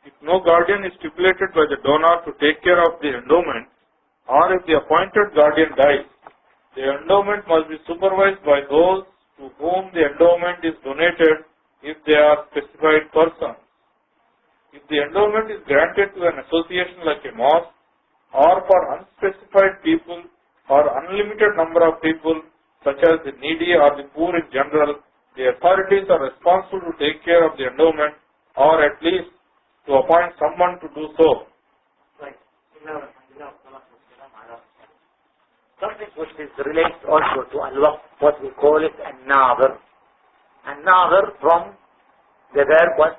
If no guardian is stipulated by the donor to take care of the endowment, or if the appointed guardian dies, the endowment must be supervised by those to whom the endowment is donated if they are specified persons. If the endowment is granted to an association like a mosque, or for unspecified people or unlimited number of people such as the needy or the poor in general, the authorities are responsible to take care of the endowment, or at least to appoint someone to do so. Something which is related also to al-waqf, what we call it an-nadhr. An-nadhr from the verb what?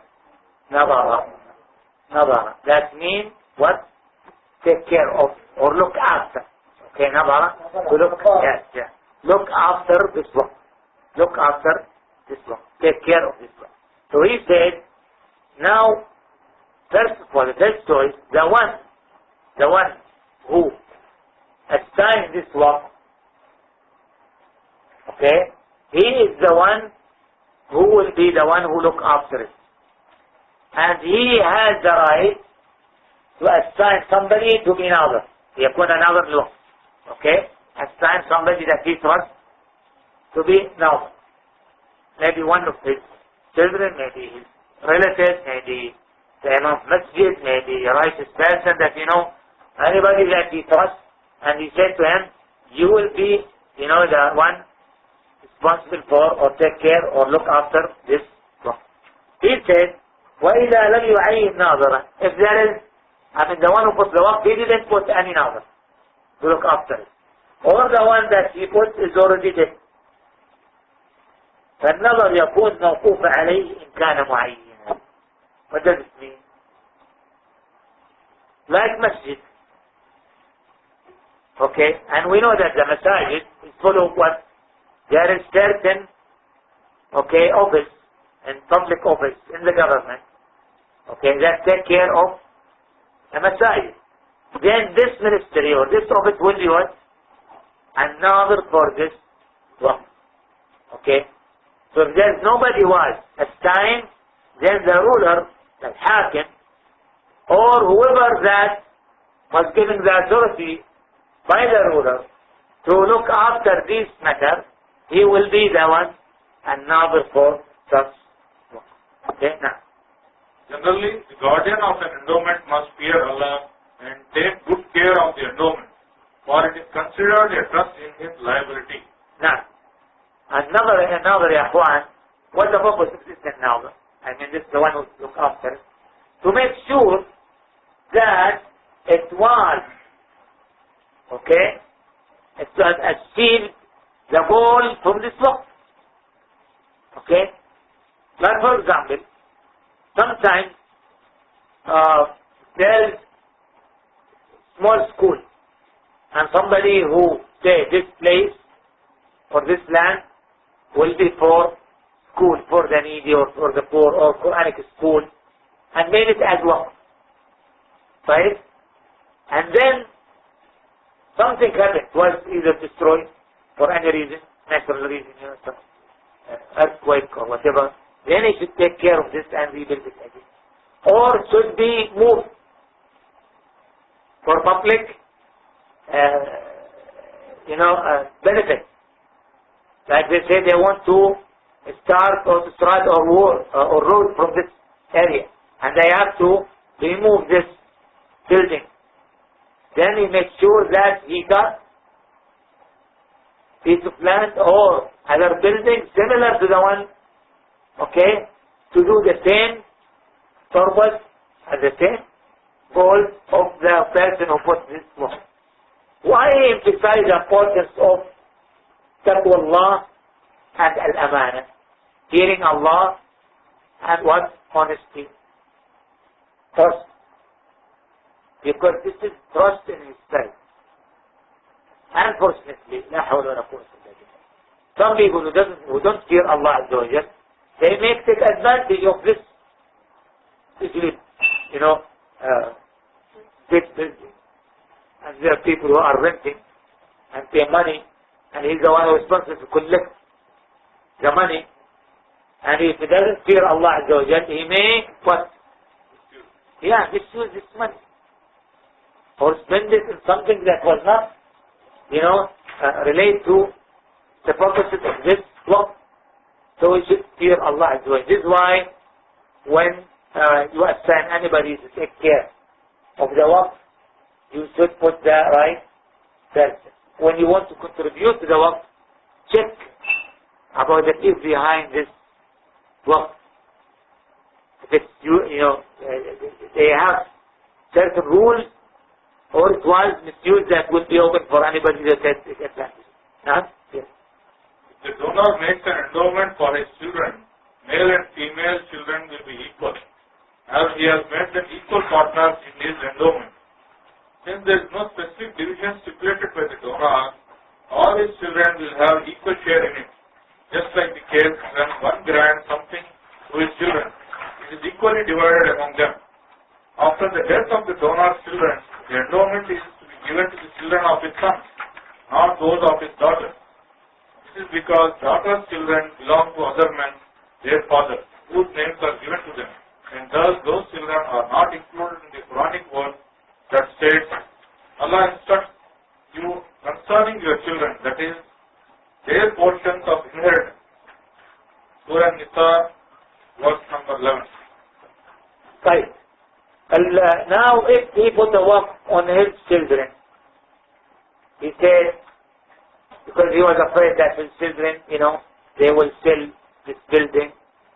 Nadara. Nadara. That means what? Take care of or look after. Okay, nadara. To look, yes. Look after this one. Look after this one. Take care of this one. So he said, now, first of all, the first choice, the one who assigned this work, okay, he is the one who will be the one who look after it. And he has the right to assign somebody to be another. يكون another law. Okay? Assign somebody that he trusts to be another. Maybe one of his children, maybe his relatives, maybe the imam of masjid, maybe a righteous person that anybody that he trusts. And he said to him, you will be, the one responsible for or take care or look after this one. He said, وَإِذَا لَمْ يُعَيِّنْ نَاظَرًا. If there is, the one who put the work, he didn't put any nazar to look after it. Or the one that he put is already dead. فالنظر يكون موقوف عليه إن كان معينا. What does it mean? Like masjid. Okay, and we know that the masajid is full of what? There is certain, office and public office in the government, that take care of the masajid. Then this ministry or this office will be what? Another for this one. Okay, so if there's nobody was assigned, then the ruler, the hakim, or whoever that was given the authority by the ruler to look after this matter, he will be the one another for such work. Okay, now. Generally, the guardian of an endowment must fear Allah and take good care of the endowment, for it is considered a trust in his liability. Now, another Yahwan, what the purpose of this another? This is the one who look after it. To make sure that it was it was achieved the goal from this work. Okay? Like for example, sometimes there is small school and somebody who say this place or this land will be for school, for the needy or for the poor or Quranic school, and made it as well. Right? And then something happened, was either destroyed for any reason, natural reason, some earthquake or whatever. Then he should take care of this and rebuild it again. Or should be moved for public, benefit. Like they say they want to start or to start or road from this area, and they have to remove this building. Then he makes sure that he got piece of land or other building similar to the one, to do the same purpose and the same goal of the person who put this one. Why emphasize the importance of taqwa Allah and al-amana? Fearing Allah and what? Honesty. Trust. Because this is trust in his sight. Unfortunately, لا حول ولا قوة إلا بالله. Some people who don't fear Allah Azza wa Jal, they make take advantage of this. Usually, big building. And there are people who are renting and pay money, and he's the one who is responsible to collect the money. And if he doesn't fear Allah Azza wa Jal, he may what? misuse this money. Or spend it in something that was not, relate to the purposes of this waqf. So we should fear Allah Azza wa Jalla. This is why when you assign anybody to take care of the waqf, you should put the right person. When you want to contribute to the waqf, check about the people behind this waqf. If it's they have certain rules, or it was misused, that will be open for anybody that takes advantage. Yes. If the donor makes an endowment for his children, male and female children will be equal, as he has made them equal partners in his endowment. Since there is no specific division stipulated by the donor, all his children will have equal share in it, just like the case when one grants something to his children. It is equally divided among them. After the death of the donor's children, the endowment is to be given to the children of his son, not those of his daughters. This is because daughters' children belong to other men, their fathers, whose names are given to them, and thus those children are not included in the Quranic word that states, Allah instructs you concerning your children, that is, their portions of inheritance. Surah Nisa, verse number 11. Right. Now, if he put the waqf on his children, he said, because he was afraid that his children, they will sell this building,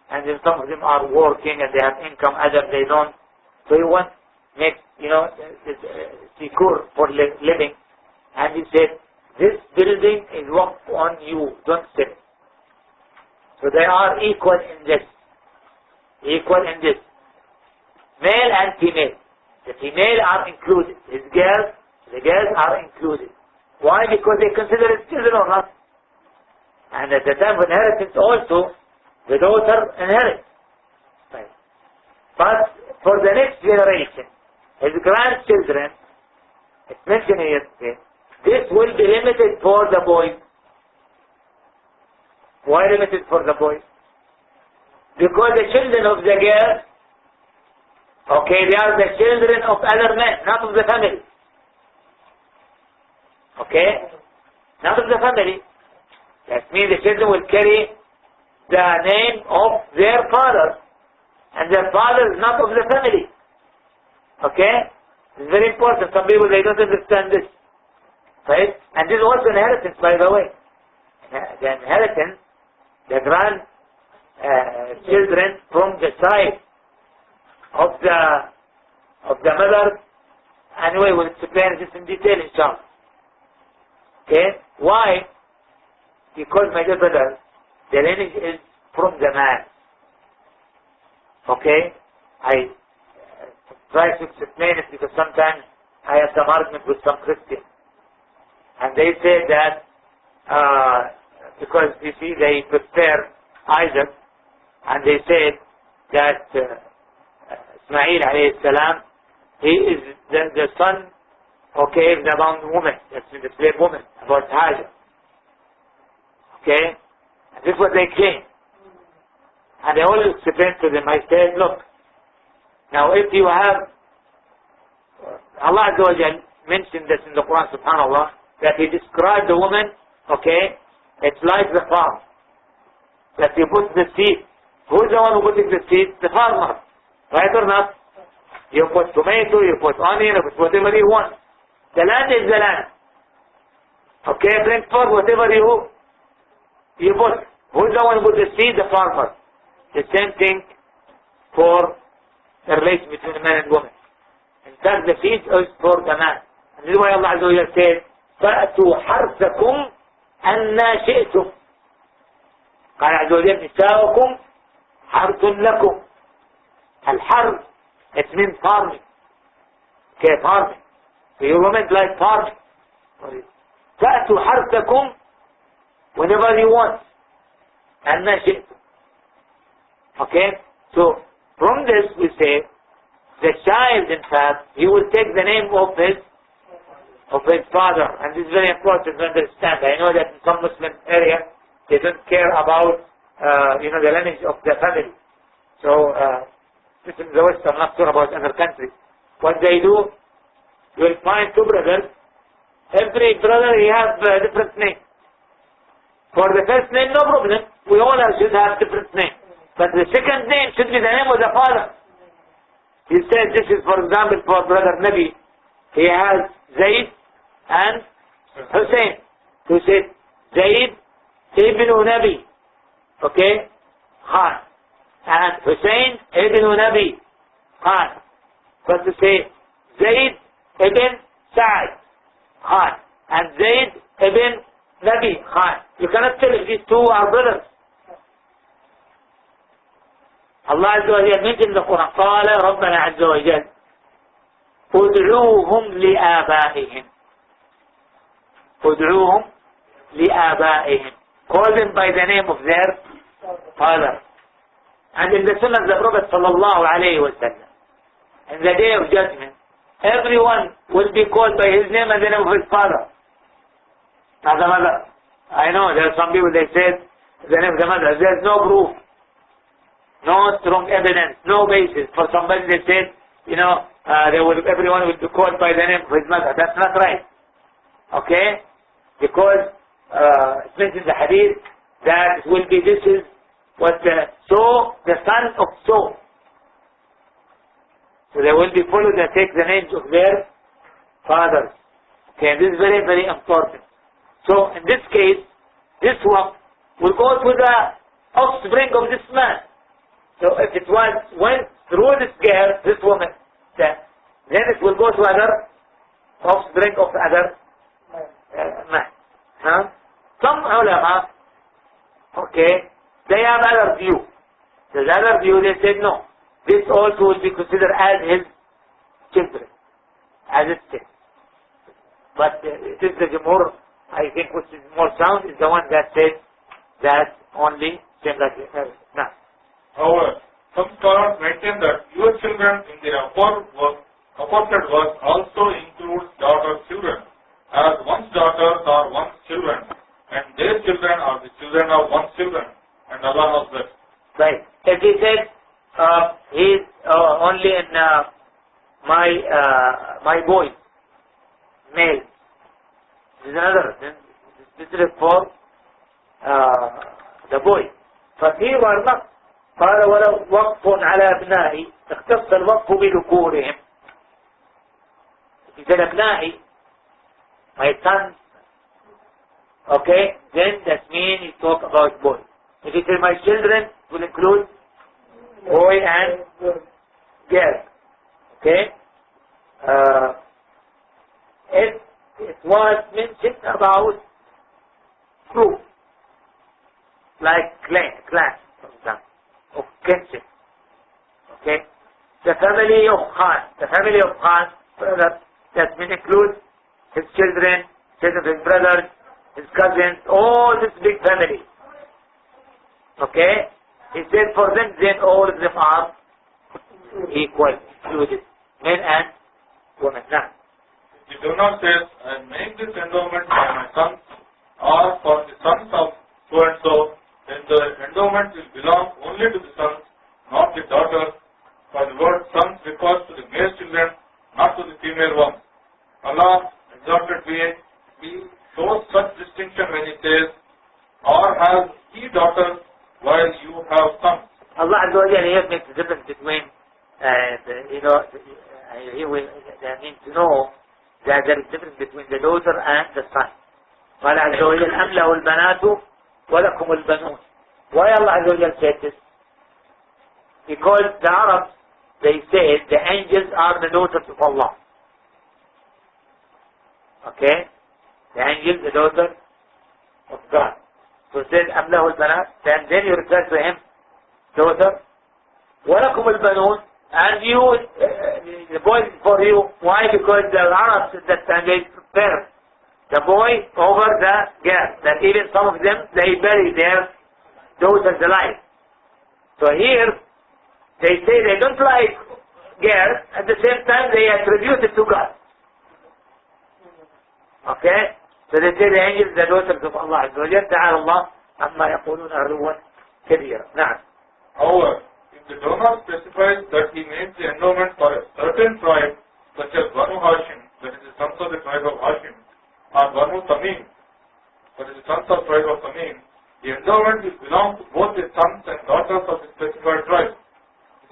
and then some of them are working and they have income, others they don't. So he wants to make, secure for living. And he said, this building is waqf on you, don't sell it. So they are equal in this. Equal in this. Male and female. The female are included. The girls are included. Why? Because they consider it children or not. And at the time of inheritance also, the daughter inherits. Right. But for the next generation, his grandchildren, it's mentioned here, this will be limited for the boys. Why limited for the boys? Because the children of the girls, they are the children of other men, not of the family. Not of the family. That means the children will carry the name of their father, and their father is not of the family. It's very important. Some people, they don't understand this. Right? And this is also inheritance, by the way. The inheritance, the children from the side of the mother. Anyway, we'll explain this in detail, inshallah. Why? Because, my dear brother, the lineage is from the man. I try to explain it because sometimes I have some argument with some Christians. And they say that because, you see, they prepare Isaac, and they say that Ismail alayhi salam, he is the son, of the bound woman, that's the slave woman, about Hajar. And this is what they claim. And I always explain to them, I said, look, now if you have, Allah Azza wa Jal mentioned this in the Quran, subhanAllah, that He described the woman, it's like the farm, that you put the seed. Who's the one who puts the seed? The farmer. Right or not? You put tomato, you put onion, you put whatever you want. The land is the land. Bring forth whatever you put. Who's the one who put the seed? The farmer. The same thing for the relation between a man and woman. In fact, the seed is for the man. And this is why Allah Azza wa Jalla said, فَأْتُوا حَرْثَكُمْ أَنَّا شِئْتُمْ. قال عز وجل نساؤكم حرث لكم. الحرث, it means farming. Farming. So your woman like farming. فَأْتُوا حَرْثَكُمْ whenever you want. أَنَّا شِئْتُمْ. So from this we say, the child in fact, he will take the name of his father. And this is very important to understand. I know that in some Muslim area, they don't care about, the lineage of the family. So, This is the West, I'm not sure about other countries. What they do, you will find two brothers. Every brother, he has a different name. For the first name, no problem. We all should have different name. But the second name should be the name of the father. He said this is, for example, for brother Nabi. He has Zayd and Hussein. Who said Zayd ibn Nabi. Okay? Khan. And Hussein ibn Nabi. Khan. But to say Zayd ibn Sa'd. Khan. And Zayd ibn Nabi. Khan. You cannot tell if these two are brothers. الله عز وجل مثل القرآن قال ربنا عز وجل ادعوهم لآبائهم ادعوهم لآبائهم call them by the name of their father. And in the sunnah of the Prophet sallallahu alayhi wa sallam, in the day of judgment, everyone will be called by his name and the name of his father, not the mother. I know there are some people, they said the name of the mother. There is no proof, no strong evidence, no basis for somebody that said, everyone will be called by the name of his mother. That's not right. Okay? Because it mentions the hadith that will be, this is what the son of so. So they will be followed and take the names of their fathers. Okay, this is very, very important. So in this case, this one will go to the offspring of this man. So if it went through this girl, this woman, then it will go to other offspring of other man. Huh? Some ulama, okay, they have other view. The other view, they said no. This also will be considered as his children, as his child. But it is the Jumhur, I think, which is more sound, is the one that says that only same like now. However, some scholars maintain that your children in the aforesaid verse also includes daughters' children, as one's daughters are one's children, and their children are the children of one's children, and Allah knows best. Right. If he said he's only in my boy, male, this is another. This is for the boy. ففي ورنق قال ولو وقف على أبنائي اختص الوقف بذكورهم. He said أبنائي, my sons, okay, then that means he talk about boy. If he said my children, it will include boy and girl. Okay? If it was mentioned about group, like class, for example, of kinship. Okay? The family of Khan, that means includes his children, children of his brothers, his cousins, all this big family. Okay? He said for them, then all of them are equal, included, men and women. Now, He do not say, I make this endowment for my sons, or for the sons of so and so, then the endowment will belong only to the sons, not the daughters, for the word sons refers to the male children, not to the female ones. Allah, exalted be, he shows such distinction when he says, or has he daughters while you have sons. Allah Azza wa Jalla here makes a difference between, he will need to know that there is a difference between the daughter and the son. قال عز وجل أم له البنات ولكم البنون. Why Allah Azza wa Jalla said this? Because the Arabs, they said the angels are the daughters of Allah. Okay? The angel, the daughter of God. So it says أم له البنات, then you refer to him, daughter. ولكم البنون, and you, the boy is for you. Why? Because the Arabs at that time, they prefer the boy over the girl. That even some of them, they bury their daughters alive. So here, they say they don't like girls, at the same time they attribute it to God. Okay? So they say the angels, the daughters of Allah Azza wa Jalla. تعالى الله عما يقولون علوا كبيرا. نعم. However, if the donor specifies that he makes the endowment for a certain tribe, such as Banu Hashim, that is the sons of the tribe of Hashim, or Banu Tamim, that is the sons of tribe of Tamim, the endowment will belong to both the sons and daughters of the specified tribe.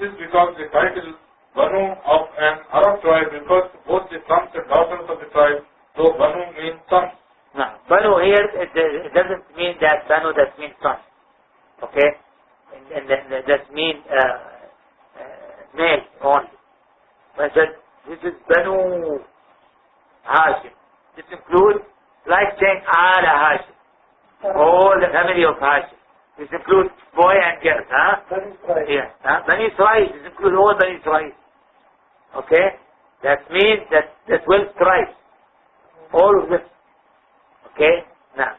This is because the title Banu of an Arab tribe refers to both the sons and daughters of the tribe, though Banu means sons. No, Banu here, it doesn't mean that Banu, that means son. Okay? And that means male only. But this is Banu Hashim. This includes, like saying Ala Hashim, all the family of Hashim. This includes boy and girl, huh? Yeah. Bani Israel, this includes all Bani Israel. Okay? That means that 12 tribes. All of them. Okay? Now.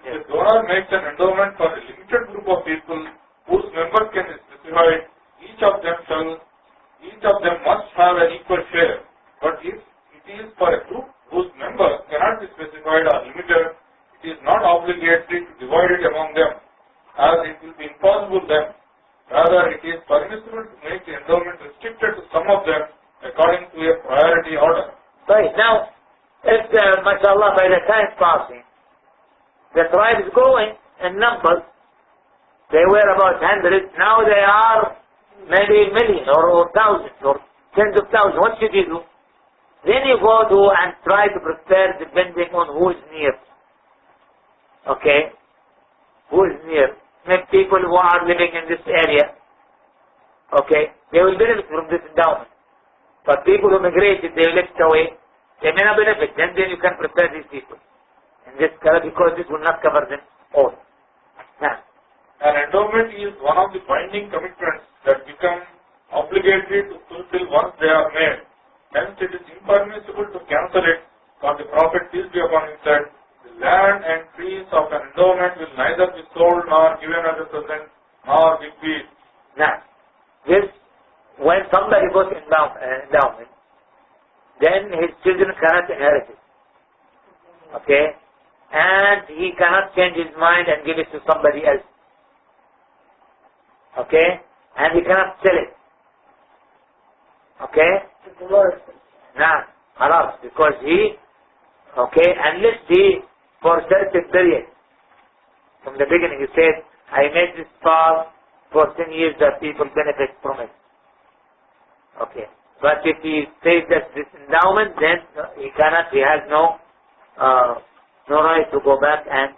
The donor makes an endowment for a limited group of people whose members can be specified. Each of them must have an equal share. But if it is for a group whose members cannot be specified or limited, it is not obligatory to divide it among them, as it will be impossible then. Rather, it is permissible to make the endowment restricted to some of them according to a priority order. Right. Now, if, mashallah, by the time passing, the tribe is growing in numbers. They were about 100. Now they are maybe million or thousands or tens of thousands. What should you do? Then you go to and try to prepare depending on who is near. Okay? Who is near? Maybe people who are living in this area. Okay? They will benefit from this endowment. But people who migrated, they left away. They may not benefit. Then you can prepare these people. In this color, because this will not cover them all. Now, an endowment is one of the binding commitments that become obligatory to fulfill once they are made. Hence, it is impermissible to cancel it, for the Prophet, peace be upon him, said, the land and trees of an endowment will neither be sold nor given as a present, nor bequeathed. Now, this, when somebody goes endowment, then his children cannot inherit it. Okay? And he cannot change his mind and give it to somebody else. Okay? And he cannot sell it. Okay? Nah, haram. Because he, okay, unless he, for a certain period, from the beginning he said, I made this farm for 10 years that people benefit from it. Okay. But if he says that this endowment, then he cannot, he has no right to go back and,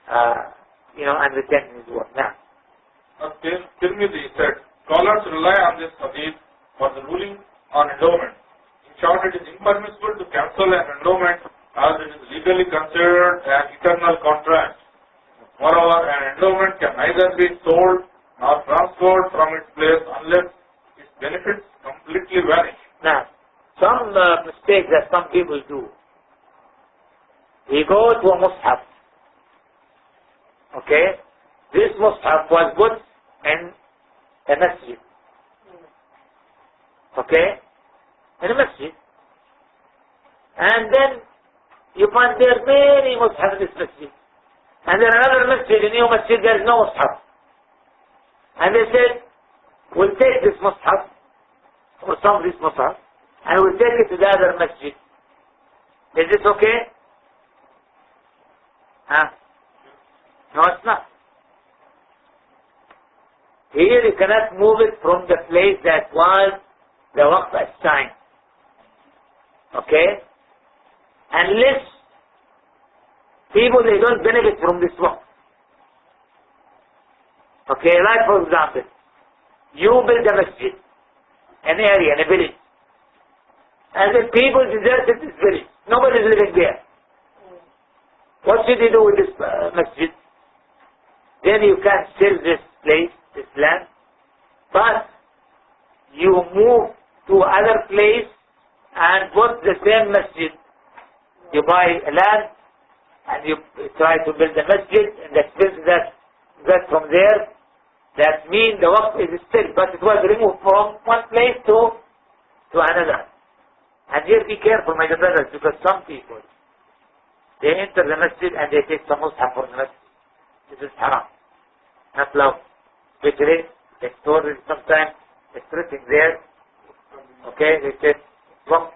and return his word. Now. Tirmidhi said, scholars rely on this hadith for the ruling on endowment. In short, it is impermissible to cancel an endowment as it is legally considered an eternal contract. Moreover, an endowment can neither be sold nor transferred from its place unless its benefits completely vanish. Now, some mistakes that some people do. We go to a mushaf. Okay? This mushaf was put in a masjid. Okay? In a masjid. And then you find there many mushaf in this masjid. And then another masjid, a new masjid, there is no mushaf. And they said, we'll take this mushaf, or some of this mushaf, and we'll take it to the other masjid. Is this okay? Huh? No, it's not. Here you cannot move it from the place that was the waqf assigned. Okay? Unless people, they don't benefit from this waqf. Okay, like for example, you build a masjid, an area, in a village, and the people deserted this village. Nobody is living there. What should you do with this masjid? Then you can sell this place, this land, but you move to other place and put the same masjid. You buy land and you try to build a masjid, and the expense that from there, that means the waqf is still, but it was removed from one place to another. And here be careful, my brothers, because some people, they enter the masjid and they take some mushaf from the masjid. This is haram, not allowed. Especially They store it sometimes, it's written there, okay, they said, waqf.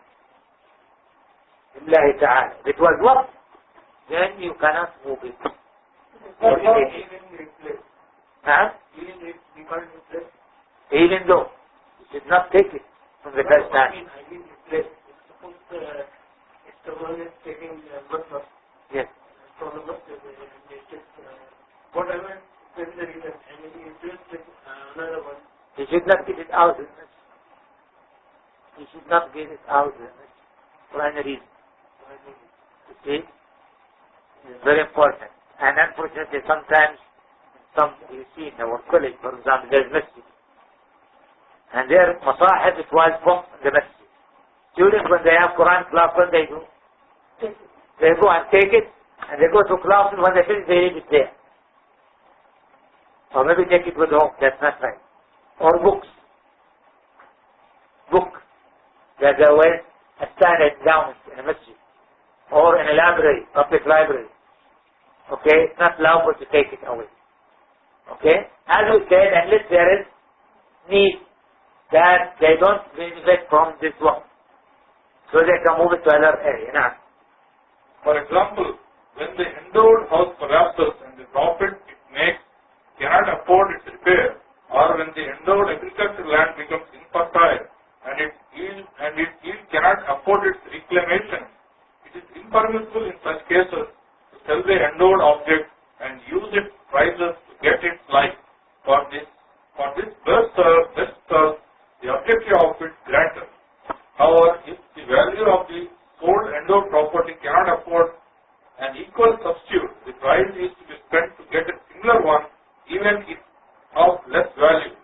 Lillahi ta'ala. It was waqf, then you cannot move it. Huh? Even though you should not take it from the first time. Yes. He should not get it out. He should not get it out for any reason. You see? It's very important. And unfortunately, sometimes, you see in our college, for example, there's masjid. And their masahib, it was from the masjid. Students, when they have Quran class, what they do? They go and take it, and they go to class, and when they finish, they leave it there. Or maybe take it with home, that's not right. Or books. Book. That they were assigned endowment in a masjid. Or in a library, public library. Okay, it's not allowed to take it away. Okay, as we said, unless there is need that they don't benefit from this one, so they can move it to another area. Now, For example, when the endowed house collapses and the profit it makes cannot afford its repair, or when the endowed agricultural land becomes infertile and its yield cannot afford its reclamation, it is impermissible in such cases to sell the endowed object and use its prices to get its life. For this best serves the objective of its grantor. However, if the value of the sold endowed property cannot afford an equal substitute, the price is to be spent to get a similar one, even if of less value.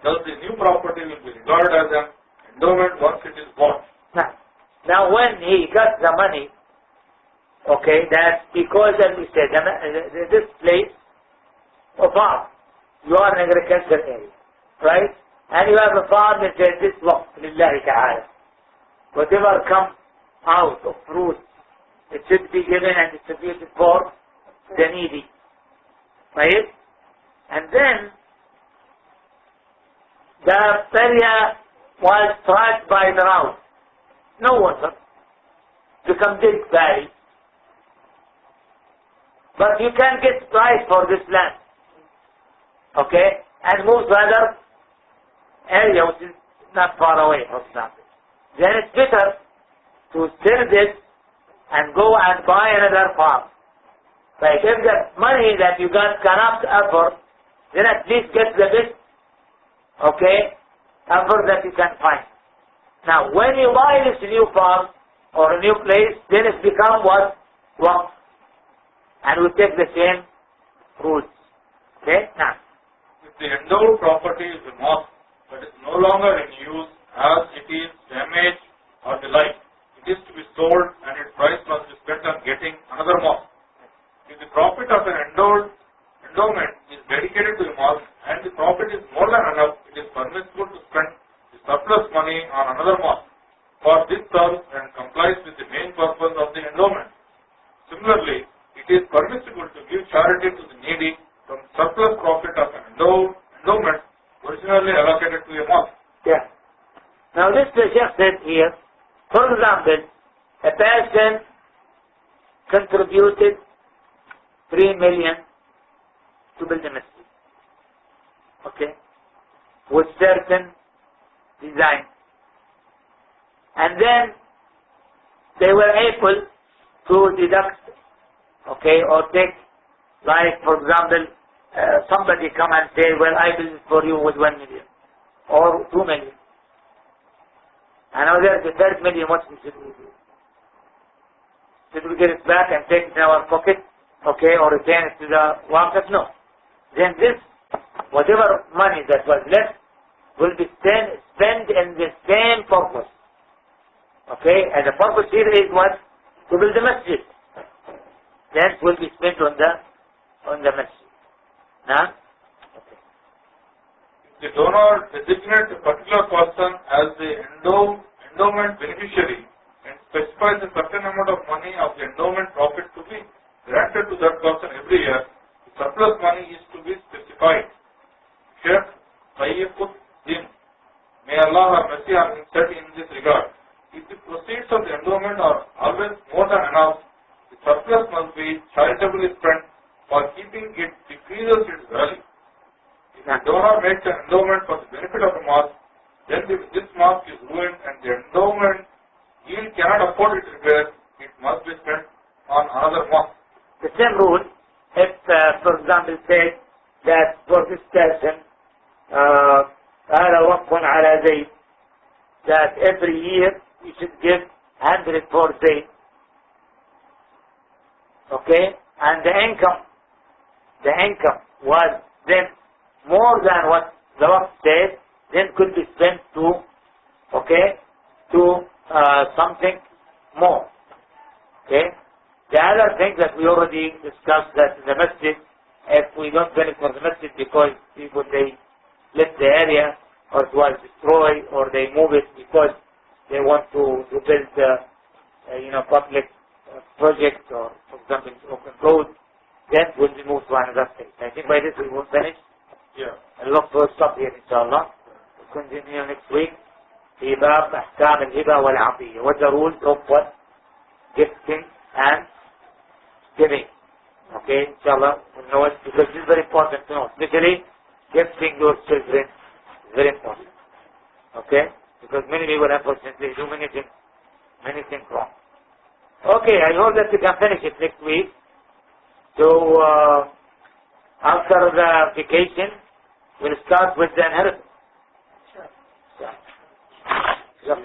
Thus, the new property will be regarded as an endowment once it is bought. Now when he got the money, okay, that because, as we said, this place, a farm, you are in agricultural area, right? And you have a farm that says this waqf lillahi ta'ala. Whatever comes out of fruit, it should be given and distributed for the needy, right? And then the area was struck by drought, no water, become big valley. But you can get price for this land, okay, and move to other area which is not far away, for example. Then it's better to sell this and go and buy another farm. Like if the money that you got cannot afford, then at least get the best, okay, effort that you can find. Now, when you buy this new farm or a new place, then it becomes what? Waqf. And we take the same rules. Okay? Now, If the endowed property is a mosque but is no longer in use as it is damaged or the like, it is to be sold and its price must be spent on getting another mosque. If the profit of an endowment is dedicated to the mosque and the profit is more than enough, it is permissible to spend the surplus money on another mosque, for this serves and complies with the main purpose of the endowment. Similarly, it is permissible to give charity to the needy from surplus profit of an endowment originally allocated to a mosque. yeah. Now this the Sheikh said here, for example, a person contributed 3 million to build a masjid, okay, with certain design. And then they were able to deduct, okay, or take, like for example, somebody come and say, well, I build it for you with 1 million or 2 million. And now there's the third million, what should we do? Should we get it back and take it in our pocket, okay, or return it to the market? No. Then this, whatever money that was left, will be spent in the same purpose. Okay, and the purpose here is what? To build the masjid. Then will be spent on the masjid. Now, okay. If the donor designates a particular person as the endowment beneficiary and specifies a certain amount of money of the endowment profit to be granted to that person every year, the surplus money is to be specified. Here, Sayyifuddin, may Allah have mercy on him, said in this regard, if the proceeds of the endowment are always more than enough, the surplus must be charitably spent, for keeping it decreases its value. If the donor makes an endowment for the benefit of the mosque, then this mosque is ruined and the endowment yield cannot afford its repairs. It must be spent on another mosque. The same rule, if, for example, say that for this person, هذا وقف على زيت, that every year you should give 100 for Zayd. Okay? And the income was then more than what the waqf said, then could be spent to, okay, to something more. Okay? The other thing that we already discussed, that in the masjid, if we don't benefit for the masjid because people, they left the area or it was destroyed or they move it because they want to build public project or, for example, open road, then will be moved to another state. I think by this we will finish. Yeah. Allah will stop here inshallah. We'll continue next week. في باب أحكام الهبة والعطية. What the rules of what? Gifting and giving. Okay, inshallah, we'll know it because this is very important to know. Especially gifting your children is very important. Okay? Because many people unfortunately do many things wrong. Okay, I hope that we can finish it next week. So, after the vacation, we'll start with the inheritance. Sure.